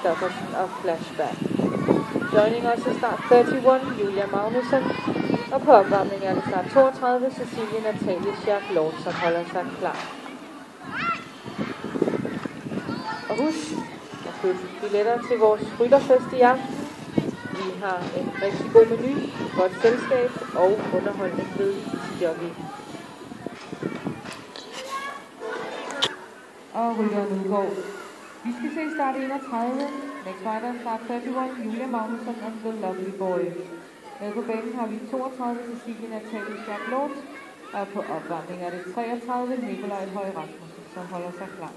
Stoffersen og Flashback. Joining us is start 31, Julia Magnussen. Og på opvarmning er det start 32, Cecilie Natalie Schack-Lord, som holder sig klar. Og husk at købe billetter til vores rytterfest i aften. Vi har en rigtig god menu, godt selskab og underholdning ved jockey. Og rytteren udgår. Vi skal se start 31. Next rider start 31, Julia Magnussen and the Lovely Boy. Med på banen har vi 32, Cecilie Natalie Schack-Lord. Og på opvarmning er det 33, Nikolaj Høj Rasmussen, som holder sig klar.